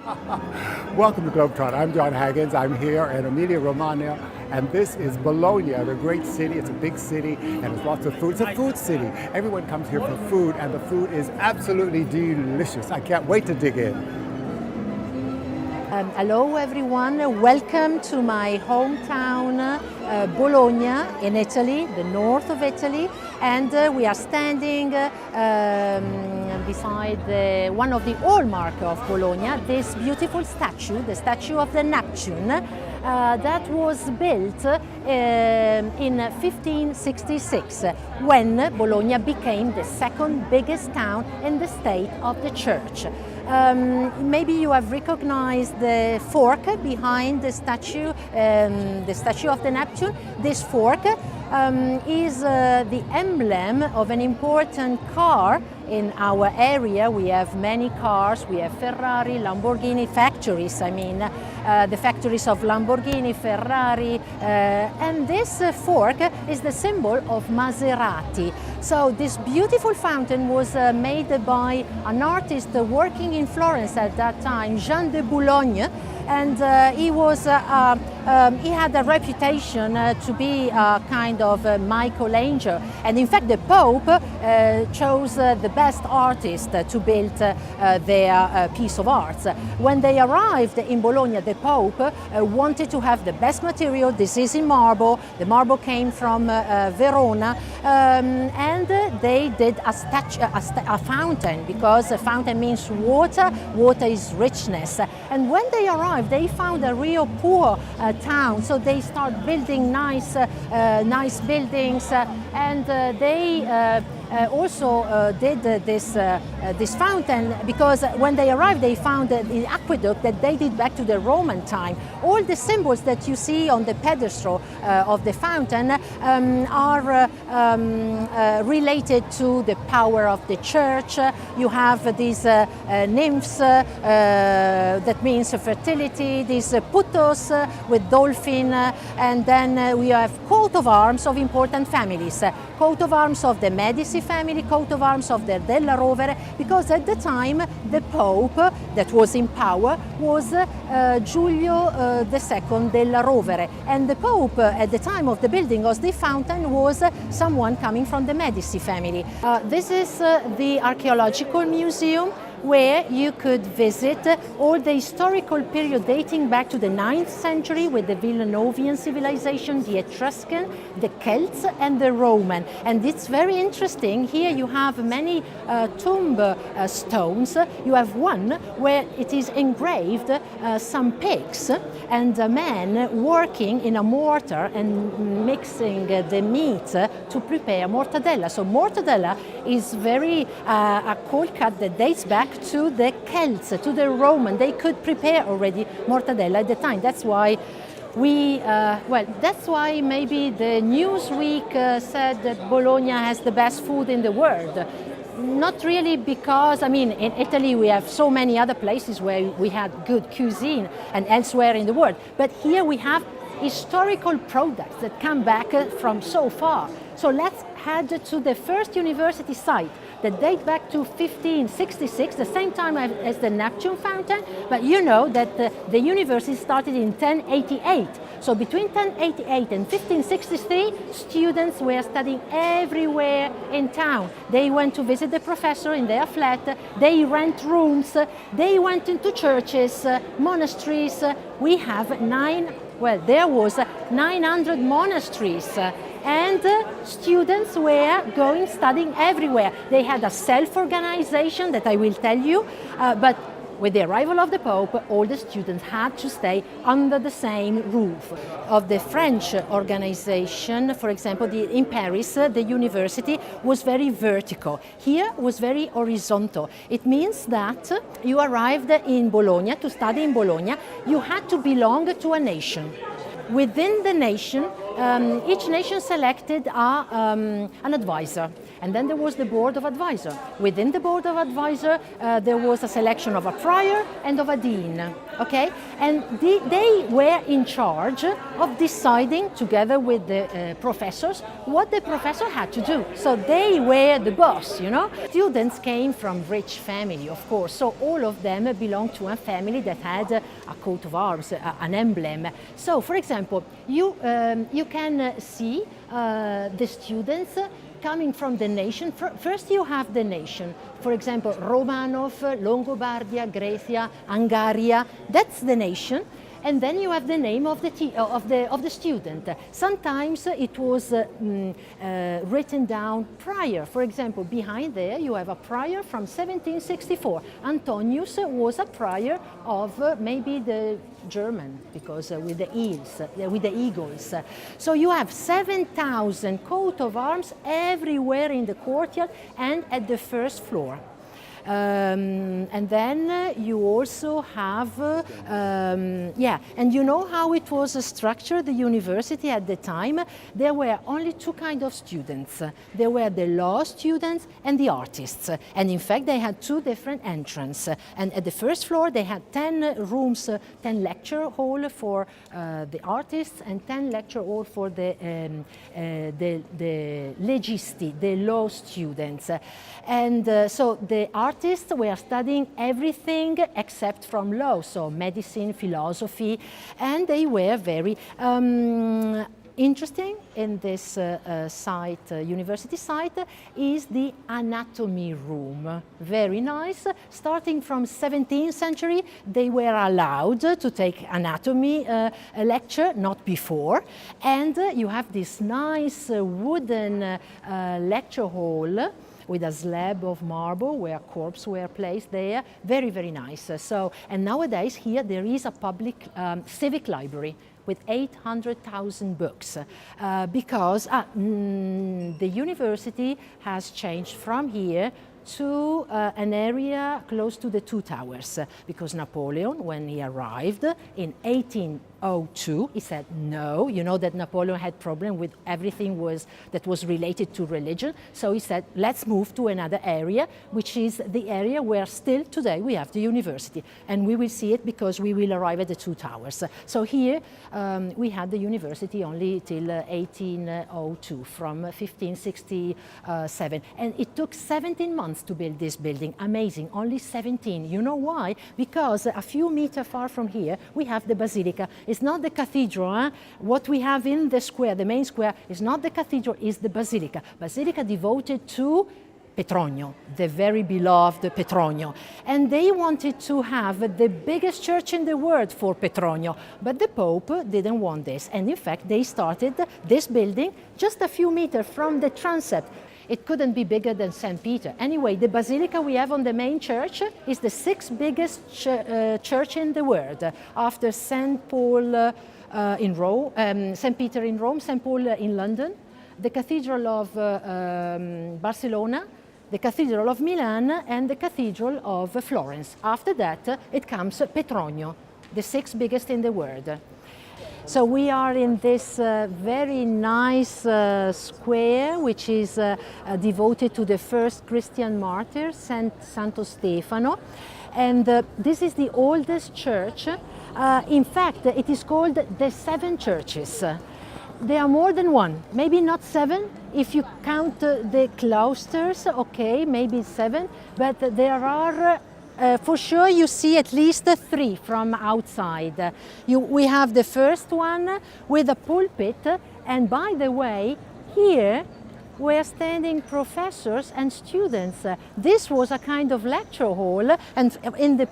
Welcome to GlobeTrotter. I'm Jon Haggins. I'm here in Emilia-Romagna, and this is Bologna, the great city. It's a big city, and there's lots of food. It's a food city. Everyone comes here for food, and the food is absolutely delicious. I can't wait to dig in. Hello everyone, welcome to my hometown Bologna in Italy, the north of Italy, and we are standing beside one of the hallmark of Bologna, this beautiful statue, the statue of the Neptune, that was built in 1566 when Bologna became the second biggest town in the state of the church. Maybe you have recognized the fork behind the statue of the Neptune. This fork is the emblem of an important car in our area. We have many cars. We have Ferrari, Lamborghini factories. The factories of Lamborghini, Ferrari, and this fork is the symbol of Maserati. So this beautiful fountain was made by an artist working in Florence at that time, Jean de Boulogne, and he had a reputation to be a kind of Michelangelo. And in fact, the Pope chose the best artist to build their piece of art. When they arrived in Bologna, the Pope wanted to have the best material. This is in marble. The marble came from Verona, and they did a fountain, because a fountain means water. Water is richness. And when they arrived, they found a real poor town, so they start building nice buildings, and they also did this fountain, because when they arrived they found the aqueduct that dated back to the Roman time. All the symbols that you see on the pedestal of the fountain are related to the power of the church. You have these nymphs, that means fertility, these putos with dolphin, and then we have coat of arms of important families. Coat of arms of the Medici family, coat of arms of the Della Rovere, because at the time the Pope that was in power was Giulio II Della Rovere, and the Pope at the time of the building of the fountain was someone coming from the Medici family. This is the archaeological museum, where you could visit all the historical period dating back to the 9th century with the Villanovian civilization, the Etruscan, the Celts and the Roman. And it's very interesting. Here you have many tomb stones. You have one where it is engraved some pigs and a man working in a mortar and mixing the meat to prepare mortadella. So mortadella is very a cold cut that dates back to the Celts, to the Roman. They could prepare already mortadella at the time. That's why that's why maybe the Newsweek said that Bologna has the best food in the world. Not really, because in Italy we have so many other places where we had good cuisine and elsewhere in the world. But here we have historical products that come back from so far. So let's head to the first university site that date back to 1566, the same time as the Neptune fountain, but you know that the university started in 1088. So between 1088 and 1563, students were studying everywhere in town. They went to visit the professor in their flat, they rent rooms, they went into churches, monasteries. We have there was 900 monasteries. And students were studying everywhere. They had a self-organization that I will tell you, but with the arrival of the Pope, all the students had to stay under the same roof. Of the French organization, for example, in Paris, the university was very vertical. Here was very horizontal. It means that you arrived in Bologna, to study in Bologna, you had to belong to a nation. Within the nation, each nation selected an advisor. And then there was the board of advisor. Within the board of advisor, there was a selection of a prior and of a dean. Okay, and they were in charge of deciding, together with the professors, what the professor had to do. So they were the boss, you know. Students came from rich family, of course, so all of them belonged to a family that had a coat of arms, an emblem. So, for example, you can see the students coming from the nation. First you have the nation. For example, Romanov, Longobardia, Grecia, Hungaria, that's the nation. And then you have the name of the student. Sometimes it was written down prior. For example, behind there you have a prior from 1764. Antonius was a prior of maybe the German, because with the eagles. So you have 7,000 coat of arms everywhere in the courtyard and at the first floor. And then you also have, and you know how it was structured, the university at the time? There were only two kinds of students. There were the law students and the artists. And in fact, they had two different entrances. And at the first floor, they had 10 rooms, 10 lecture hall for the artists and 10 lecture hall for the legisti, the law students. And so the artists were studying everything except from law, so medicine, philosophy, and they were very interesting in this university site is the anatomy room. Very nice. Starting from 17th century, they were allowed to take anatomy lecture, not before. And you have this nice wooden lecture hall with a slab of marble where corpses were placed there. Very, very nice. So, and nowadays here there is a public civic library with 800,000 books because the university has changed from here to an area close to the two towers, because Napoleon, when he arrived in 1802, he said no. You know that Napoleon had problem with everything that was related to religion, so he said let's move to another area, which is the area where still today we have the university, and we will see it because we will arrive at the two towers. So here we had the university only till 1802, from 1567, and it took 17 months to build this building. Amazing, only 17. You know why? Because a few meters far from here we have the basilica. It's not the cathedral. What we have in the square, the main square, is not the cathedral, is the basilica. Basilica devoted to Petronio, the very beloved Petronio. And they wanted to have the biggest church in the world for Petronio, but the Pope didn't want this. And in fact, they started this building just a few meters from the transept. It couldn't be bigger than St. Peter. Anyway, the basilica we have on the main church is the sixth biggest church in the world, after St. Paul in Rome, St. Peter in Rome, St. Paul in London, the Cathedral of Barcelona, the Cathedral of Milan, and the Cathedral of Florence. After that, it comes Petronio, the sixth biggest in the world. So we are in this very nice square, which is devoted to the first Christian martyr, Santo Stefano. And this is the oldest church. In fact, it is called the Seven Churches. There are more than one, maybe not seven. If you count the cloisters, okay, maybe seven, but there are for sure you see at least three from outside. We have the first one with a pulpit, and by the way, here were standing professors and students. This was a kind of lecture hall, and in the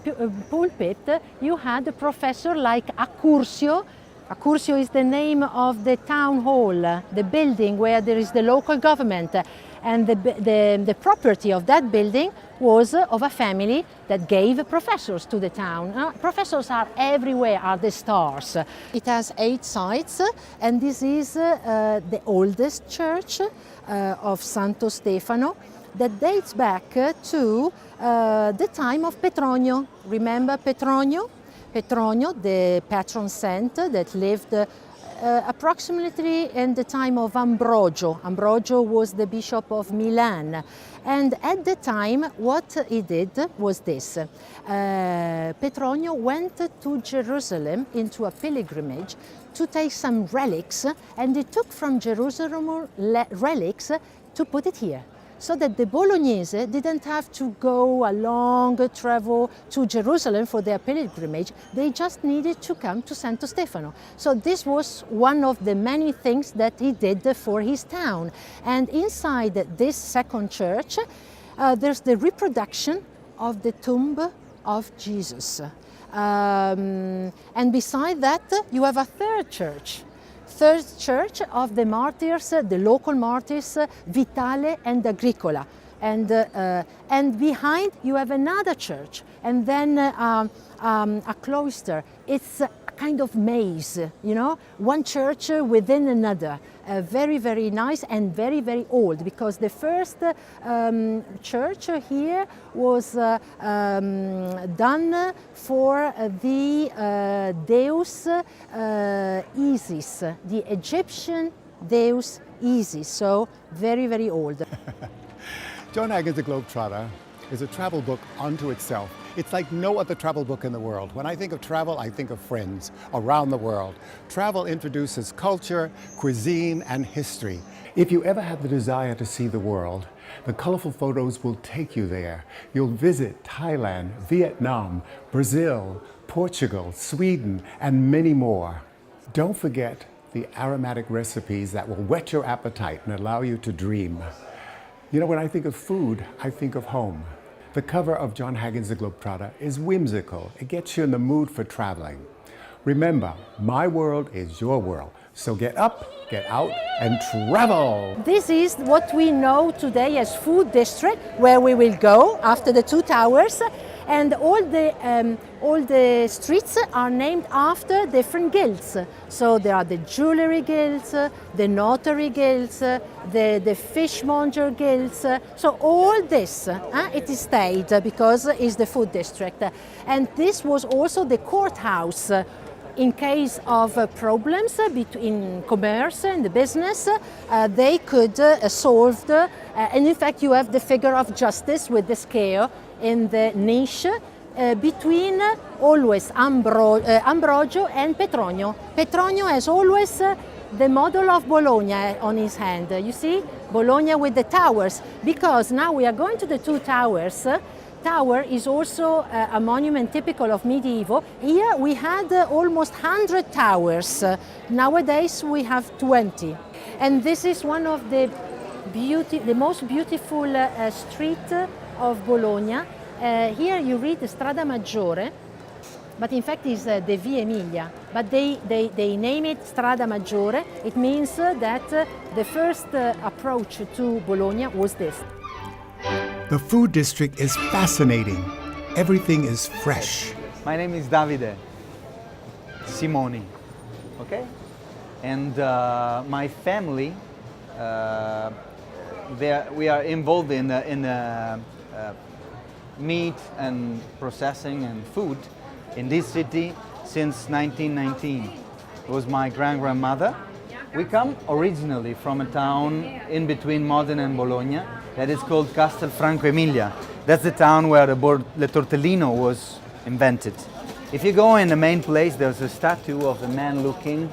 pulpit you had a professor like Accursio. Accursio is the name of the town hall, the building where there is the local government. And the property of that building was of a family that gave professors to the town. Professors are everywhere, are the stars. It has 8 sides, and this is the oldest church of Santo Stefano that dates back to the time of Petronio. Remember Petronio? Petronio, the patron saint that lived approximately in the time of Ambrogio. Ambrogio was the Bishop of Milan. And at the time, what he did was this. Petronio went to Jerusalem into a pilgrimage to take some relics, and he took from Jerusalem relics to put it here, so that the Bolognese didn't have to go a long travel to Jerusalem for their pilgrimage. They just needed to come to Santo Stefano. So this was one of the many things that he did for his town. And inside this second church, there's the reproduction of the tomb of Jesus. And beside that, you have a third church of the martyrs, the local martyrs, Vitale and Agricola. And behind you have another church, and then a cloister. It's a kind of maze, you know, one church within another. Very, very nice and very, very old, because the first church here was done for the deus Isis, the Egyptian deus Isis, so very, very old. Jon Haggins, the GlobeTrotter, is a travel book unto itself. It's like no other travel book in the world. When I think of travel, I think of friends around the world. Travel introduces culture, cuisine, and history. If you ever have the desire to see the world, the colorful photos will take you there. You'll visit Thailand, Vietnam, Brazil, Portugal, Sweden, and many more. Don't forget the aromatic recipes that will whet your appetite and allow you to dream. You know, when I think of food, I think of home. The cover of Jon Haggins, the GlobeTrotter is whimsical. It gets you in the mood for traveling. Remember, my world is your world. So get up, get out, and travel! This is what we know today as Food District, where we will go after the 2 towers. And all the streets are named after different guilds. So there are the jewelry guilds, the notary guilds, the fishmonger guilds. So all this, it is stayed because it's the food district. And this was also the courthouse. In case of problems between commerce and the business, they could solve and in fact you have the figure of justice with the scale in the niche between always Ambrogio and Petronio. Petronio has always the model of Bologna on his hand. You see, Bologna with the towers, because now we are going to the 2 towers. Tower is also a monument typical of medieval. Here we had almost 100 towers. Nowadays we have 20. And this is one of the most beautiful street of Bologna. Here you read the Strada Maggiore, but in fact it's the Via Emilia. But they name it Strada Maggiore. It means that the first approach to Bologna was this. The food district is fascinating. Everything is fresh. My name is Davide Simoni, okay? And my family, we are involved in meat and processing and food in this city since 1919. It was my grandmother. We come originally from a town in between Modena and Bologna that is called Castelfranco Emilia. That's the town where the tortellino was invented. If you go in the main place, there's a statue of a man looking,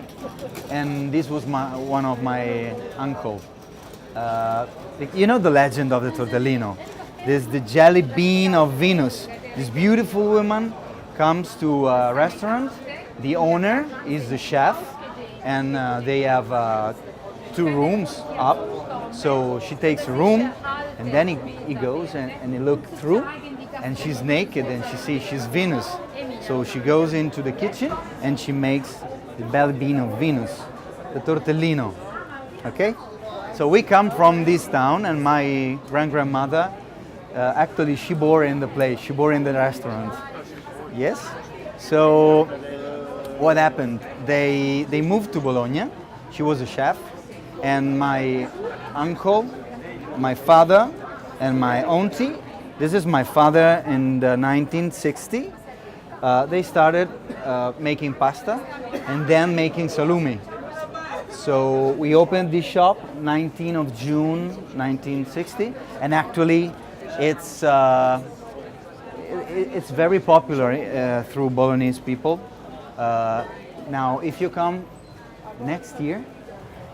and this was one of my uncle. You know the legend of the tortellino. There's the jelly bean of Venus. This beautiful woman comes to a restaurant. The owner is the chef, and they have 2 rooms up. So she takes a room, and then he goes and he looks through, and she's naked, and she sees she's Venus. So she goes into the kitchen and she makes the belly bean of Venus, the tortellino. Okay? So we come from this town, and my grandmother, actually she bore in the place, she bore in the restaurant. Yes? So what happened? They moved to Bologna. She was a chef, and my uncle, my father, and my auntie, this is my father in the 1960, they started making pasta and then making salumi. So we opened this shop 19 of June 1960, and actually it's it's very popular through Bolognese people. Now, if you come next year,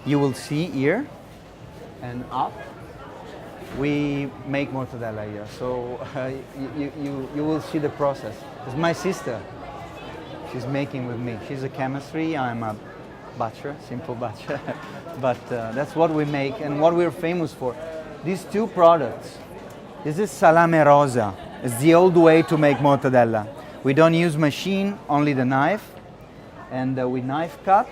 you will see here and up. We make mortadella here, so you will see the process. It's my sister. She's making with me. She's a chemistry. I'm a butcher, simple butcher. But that's what we make and what we're famous for. These two products. This is Salame Rosa. It's the old way to make mortadella. We don't use machine, only the knife. And we knife cut,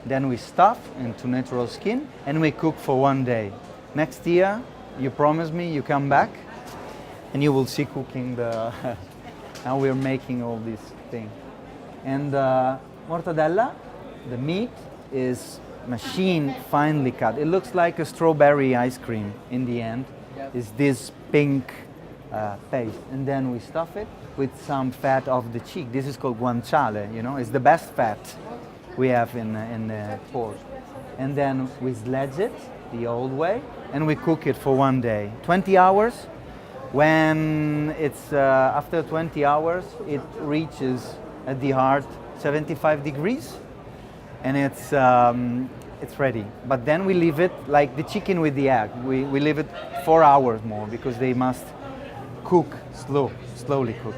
then we stuff into natural skin, and we cook for 1 day. Next year, you promise me, you come back, and you will see cooking the. Now we're making all these things. And mortadella, the meat is machine finely cut. It looks like a strawberry ice cream in the end. It's this pink paste. And then we stuff it with some fat of the cheek. This is called guanciale, you know. It's the best fat we have in the pork. And then we sledge it the old way, and we cook it for 1 day. 20 hours. When it's after 20 hours, it reaches at the heart 75 degrees, and it's ready. But then we leave it like the chicken with the egg. We leave it 4 hours more because they must cook slowly cook.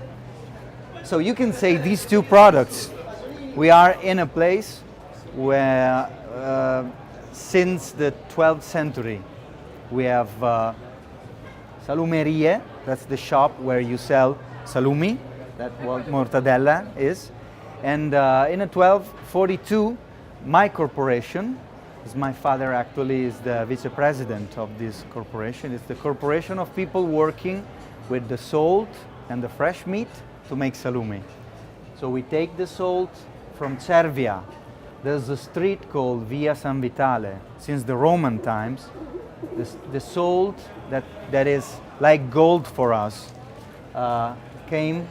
So you can say these two products, we are in a place where since the 12th century we have salumerie, that's the shop where you sell salumi, that's what mortadella is. And in 1242, my corporation, my father actually is the vice president of this corporation. It's the corporation of people working with the salt and the fresh meat to make salumi. So we take the salt from Cervia. There's a street called Via San Vitale. Since the Roman times, the salt that is like gold for us came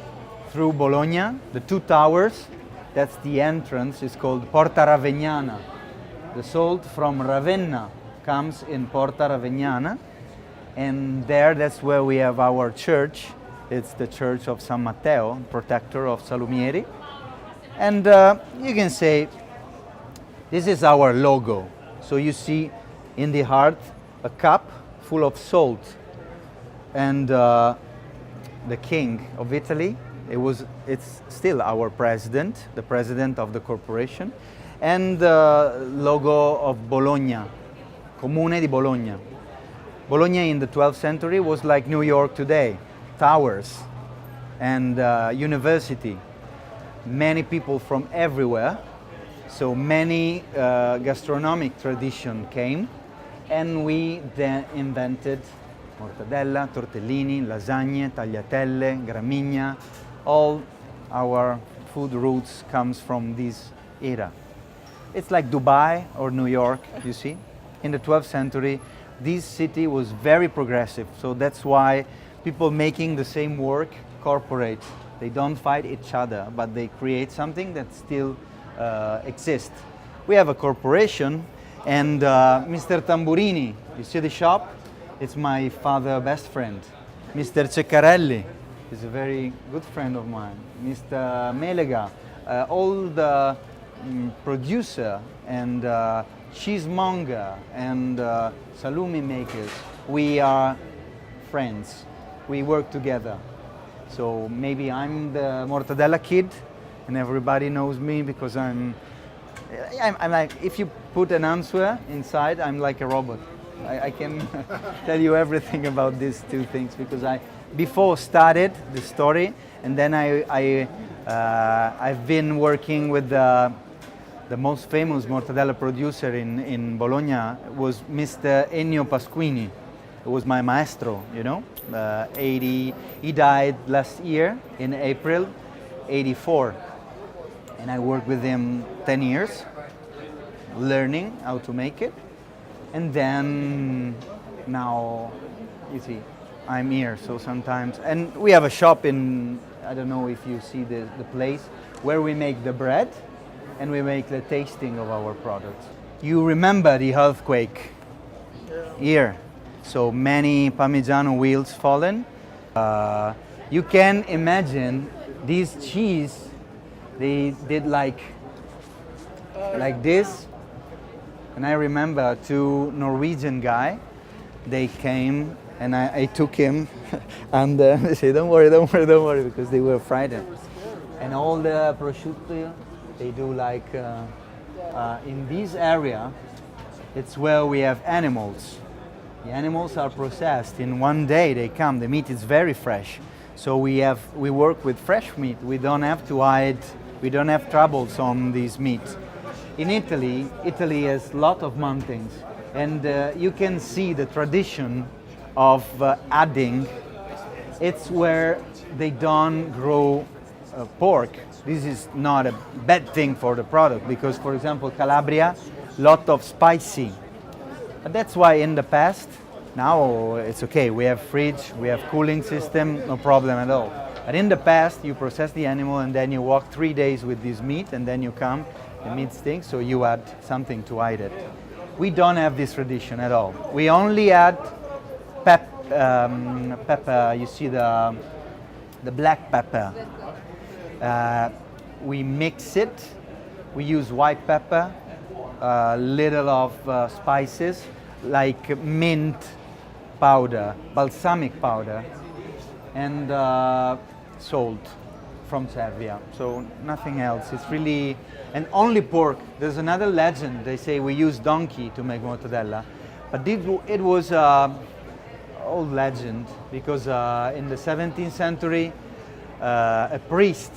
through Bologna, the two towers. That's the entrance, it's called Porta Ravegnana. The salt from Ravenna comes in Porta Ravegnana, and that's where we have our church. It's the church of San Matteo, protector of salumieri. And you can say, this is our logo. So you see in the heart a cup full of salt. And the king of Italy, it's still our president, the president of the corporation, and the logo of Bologna, Comune di Bologna. Bologna in the 12th century was like New York today, towers and university. Many people from everywhere, so many gastronomic tradition came, and we then invented mortadella, tortellini, lasagne, tagliatelle, gramigna. All our food roots comes from this era. It's like Dubai or New York, you see. In the 12th century, this city was very progressive, so that's why people making the same work cooperate. They don't fight each other, but they create something that still exists. We have a corporation, and Mr. Tamburini, you see the shop? It's my father's best friend. Mr. Ceccarelli is a very good friend of mine. Mr. Melega, all the producer and cheesemonger and salumi makers, we are friends. We work together. So maybe I'm the mortadella kid, and everybody knows me because I'm like, if you put an answer inside, I'm like a robot. I can tell you everything about these two things because I before started the story, and then I've been working with the most famous mortadella producer in Bologna was Mr. Ennio Pasquini. It was my maestro, you know. He died last year in April, 84. And I worked with him 10 years, learning how to make it. And then now, you see, I'm here, so sometimes. And we have a shop in, I don't know if you see the place, where we make the bread and we make the tasting of our products. You remember the earthquake here. So many Parmigiano wheels fallen. You can imagine these cheese, they did like this. And I remember two Norwegian guy, they came and I took him and they say, don't worry, because they were frightened. And all the prosciutto, they do like, in this area, it's where we have animals. The animals are processed. In one day they come, the meat is very fresh. So we work with fresh meat. We don't have to hide, we don't have troubles on these meat. In Italy has a lot of mountains, and you can see the tradition of adding. It's where they don't grow pork. This is not a bad thing for the product because, for example, Calabria, lot of spicy. But that's why in the past, now it's okay. We have fridge, we have cooling system, no problem at all. But in the past, you process the animal and then you walk 3 days with this meat, and then you come. The meat stinks, so you add something to hide it. We don't have this tradition at all. We only add pepper. You see the black pepper. We mix it. We use white pepper, little of spices like mint powder, balsamic powder, and salt from Serbia. So nothing else. It's really, and only pork. There's another legend. They say we use donkey to make mortadella, but it was old legend because in the 17th century, a priest,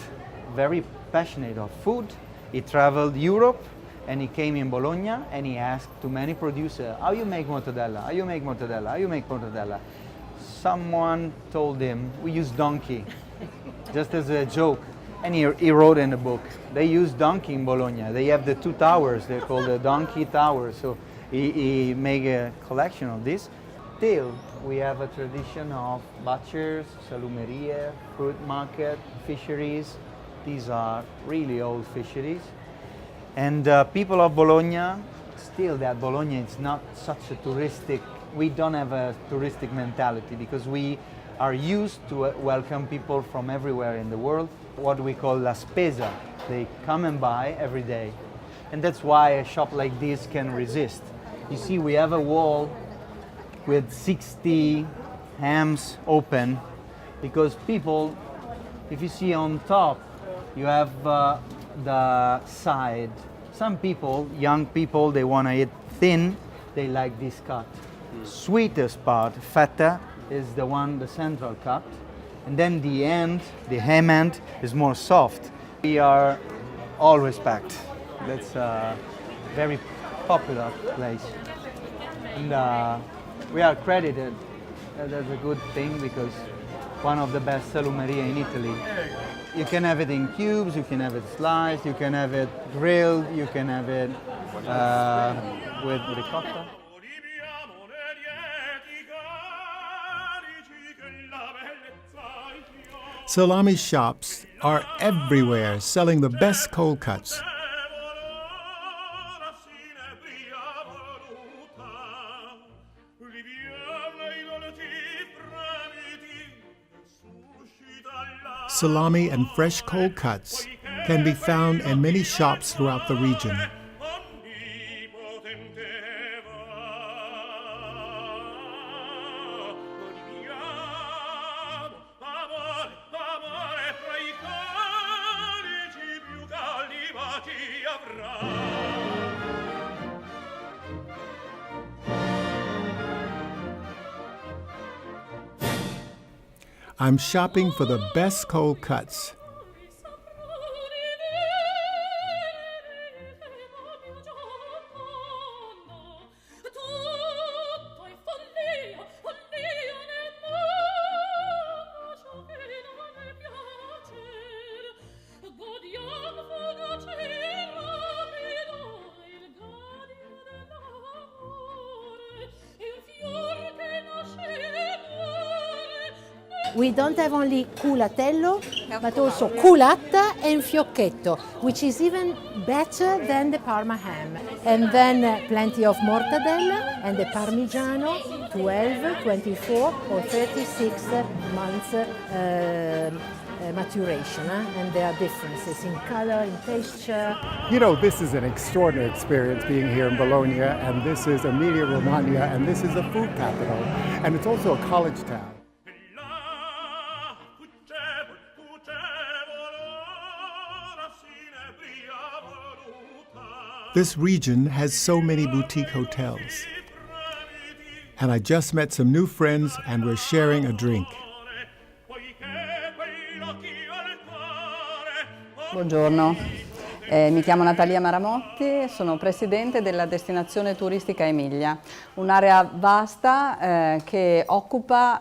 very passionate of food, he traveled Europe and he came in Bologna and he asked to many producers, how you make mortadella? How you make mortadella? How you make mortadella? Someone told him, we use donkey, just as a joke. And he wrote in the book, they use donkey in Bologna. They have the 2 towers, they're called the donkey towers. So he made a collection of this. Still, we have a tradition of butchers, salumeria, fruit market, fisheries. These are really old fisheries. And people of Bologna, still that Bologna is not such a touristic, we don't have a touristic mentality because we are used to welcome people from everywhere in the world, what we call la spesa. They come and buy every day. And that's why a shop like this can resist. You see, we have a wall with 60 hams open because people, if you see on top, you have the side. Some people, young people, they want to eat thin, they like this cut. Sweetest part, feta, is the one, the central cut. And then the end, the ham end, is more soft. We are always packed. That's a very popular place. And we are credited. That's a good thing because one of the best salumeria in Italy. You can have it in cubes, you can have it sliced, you can have it grilled, you can have it with ricotta. Salami shops are everywhere selling the best cold cuts. Salami and fresh cold cuts can be found in many shops throughout the region. I'm shopping for the best cold cuts. we don't have only culatello, but also culatta and fiocchetto, which is even better than the Parma ham. And then plenty of mortadella and the Parmigiano, 12, 24 or 36 months maturation, and there are differences in color, in texture. You know, this is an extraordinary experience being here in Bologna, and this is Emilia-Romagna, and this is a food capital, and it's also a college town. This region has so many boutique hotels. And I just met some new friends and we're sharing a drink. Buongiorno, mi chiamo Natalia Maramotti, sono presidente della destinazione turistica Emilia, un'area vasta che occupa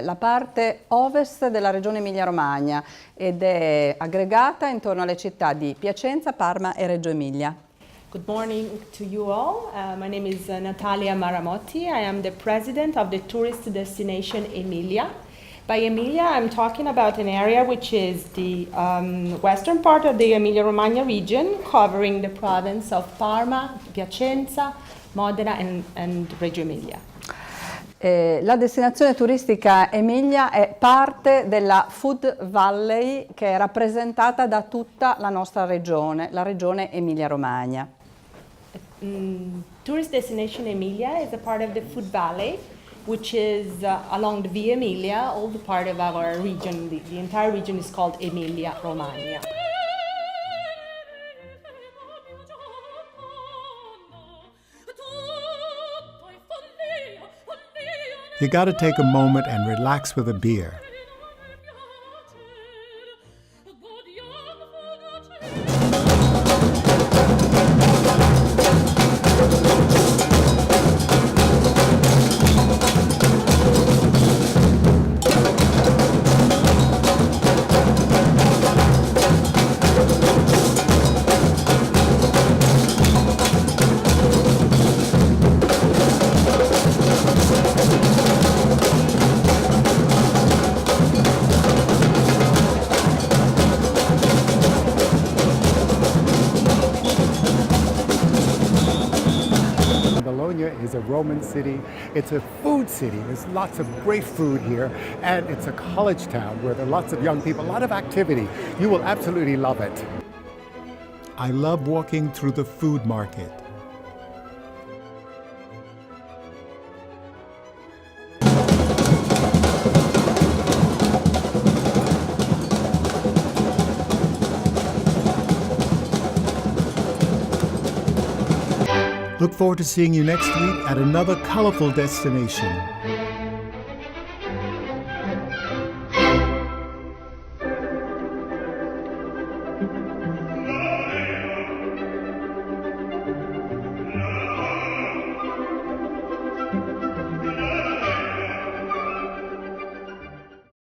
la parte ovest della regione Emilia-Romagna ed è aggregata intorno alle città di Piacenza, Parma e Reggio Emilia. Good morning to you all. My name is Natalia Maramotti. I am the president of the tourist destination Emilia. By Emilia, I'm talking about an area which is the western part of the Emilia-Romagna region, covering the province of Parma, Piacenza, Modena and Reggio Emilia. La destinazione turistica Emilia è parte della Food Valley che è rappresentata da tutta la nostra regione, la regione Emilia-Romagna. Tourist destination Emilia is a part of the Food Valley, which is along the Via Emilia, all the part of our region. The entire region is called Emilia-Romagna. You gotta take a moment and relax with a beer. Bologna is a Roman city. It's a food city. There's lots of great food here, and it's a college town where there are lots of young people, a lot of activity. You will absolutely love it. I love walking through the food market. Look forward to seeing you next week at another colorful destination.